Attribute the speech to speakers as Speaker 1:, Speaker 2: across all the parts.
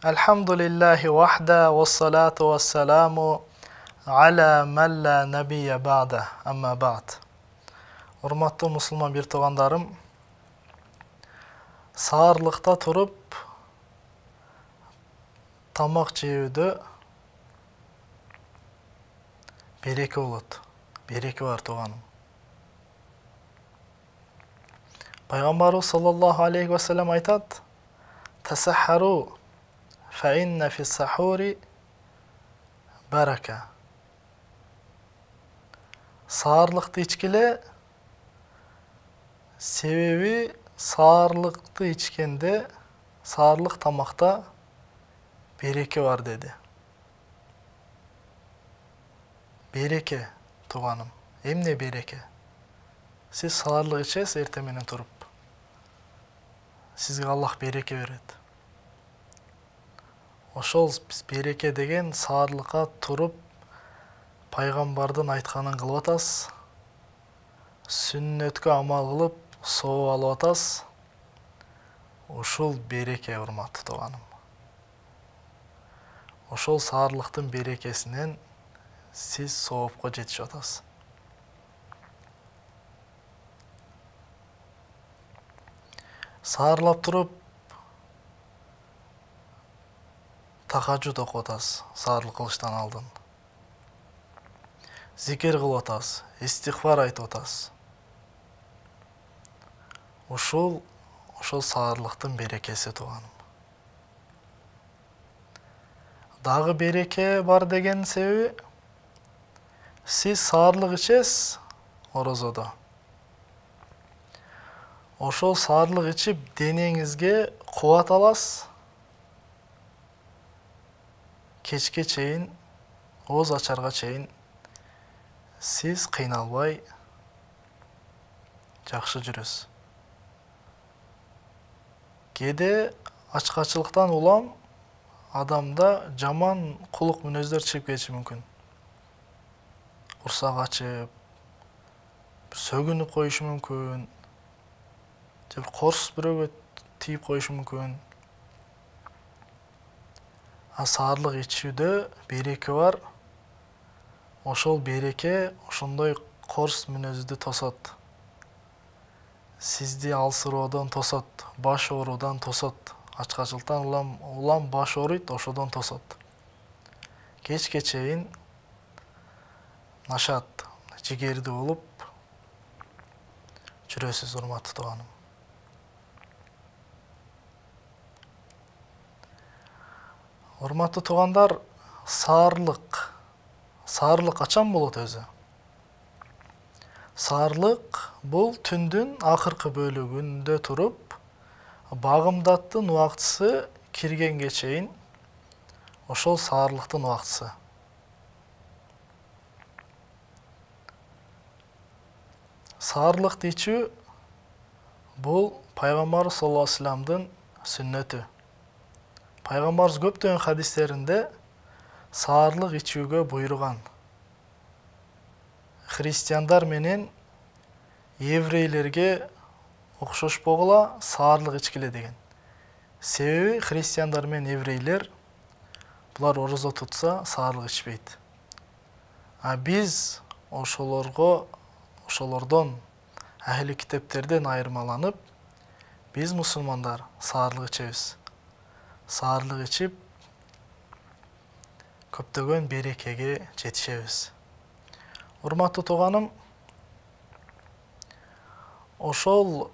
Speaker 1: Elhamdülillahi vahda ve salatu ve selamu ala men la nebiyye ba'da amma ba'd. Урматтуу мусулман бир туугандарым, саарлыкта туруп тамак жөөдө береке болот. Береке бар тууганым. Пайгамбарыбыз саллаллаху алейхи ва саллям айтат: "Тасаххару фа инна фи сахури барака." Саарлыкты ичкиле, себеби саарлыкты ичкенде, саарлык тамакта береке бар деди. Береке, тууганым. Эмне береке? Сиз саарлык ичесиз эртең менен туруп. Сизге Аллах береке берет. Ошол биз береке деген саарлыкка туруп пайгамбардын айтканын кылып атасыз. Сүннөткө амал кылып сооп алып атасыз. Ушул береке, урматтуу тууганым. Ошол саарлыктын берекесинен сиз соопко жетишип атасыз. Саарлап туруп тахажжуд окуп атасыз, саарлык кылыштан алдын. Зикир кылып атасыз, истигфар айтып атасыз. Ошол саарлыктын берекеси, тууганым. Дагы береке бар деген себеби, сиз саарлык ичесиз орозодо. Ошол саарлык ичип денеңизге кубат аласыз. Кечке чейин, ооз ачарга чейин сиз кыйналбай жакшы жүрөсүз. Кээде ачкачылыктан улам адамда жаман кулук мүнөздөр чыгып кетиши мүмкүн. Урсак ачып, сөгүнүп коюшу мүмкүн, же корс бирөөгө тийип коюшу мүмкүн. Саарлык ичүүдө береке бар. Ошол береке ошондой корс мүнөздү тосот. Сизди алсыроодон тосот, баш оорудан тосот. Ачкачылыктан улам баш ооруйт, ошодон тосот. Кечке чейин нашат, жигердүү болуп жүрөсүз, урматтуу тууганым. Урматтуу туугандар, саарлык качан болот өзү? Саарлык бул түндүн акыркы бөлүгүндө туруп, багымдаттын убактысы киргенге чейин ошол саарлыктын убактысы. Саарлыкты ичүү бул пайгамбарыбыз саллаллаху алейхи ва салламдын сүннөтү. Пайгамбарыбыз көптөгөн хадистеринде саарлык ичүүгө буйруган. Христиандар менен еврейлерге окшошпогула саарлык ичкиле деген. Себеби христиандар менен еврейлер булар орозо тутса саарлык ичпейт. Биз ошолордон ахли китептерден айырмаланып, биз мусулмандар саарлык ичебиз. Саарлык ичип көптөгөн берекеге жетишебиз. Урматтуу тууганым, ошол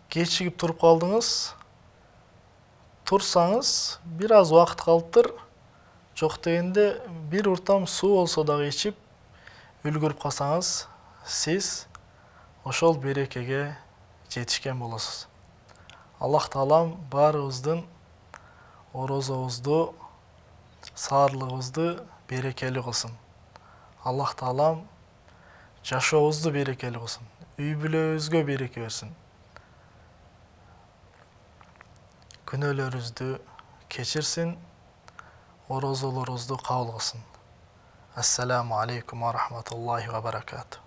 Speaker 1: кечигип туруп калдыңыз, турсаңыз бир аз убакыт калыптыр, жок дегенде бир уртам суу болсо дагы ичип үлгүрүп калсаңыз, сиз ошол берекеге жетишкен болосуз. Аллах таалам баарыбыздын орозобузду, саарлыгыбызды берекелүү кылсын. Аллах таалам жашообузду берекелүү кылсын. Үй бүлөбүзгө береке берсин. Күнөөлөрүбүздү кечирсин, орозолорубузду кабыл кылсын. Ассаламу алейкум ва рахматуллахи ва баракатуh.